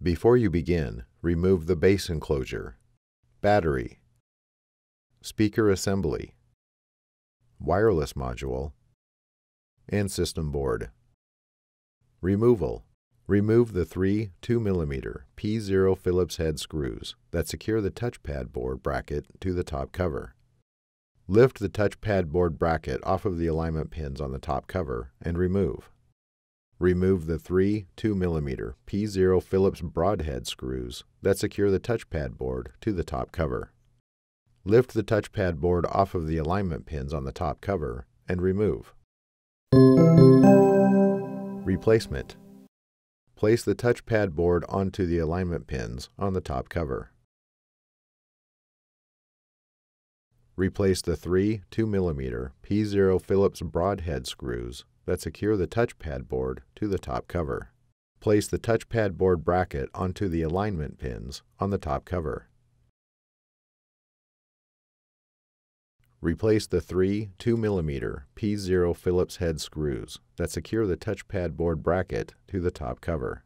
Before you begin, remove the base enclosure, battery, speaker assembly, wireless module, and system board. Removal. Remove the three 2mm P0 Phillips head screws that secure the touchpad board bracket to the top cover. Lift the touchpad board bracket off of the alignment pins on the top cover and remove. Remove the three 2mm P0 Phillips broadhead screws that secure the touchpad board to the top cover. Lift the touchpad board off of the alignment pins on the top cover and remove. Replacement. Place the touchpad board onto the alignment pins on the top cover. Replace the three 2mm P0 Phillips broadhead screws that secure the touchpad board to the top cover. Place the touchpad board bracket onto the alignment pins on the top cover. Replace the three 2mm P0 Phillips head screws that secure the touchpad board bracket to the top cover.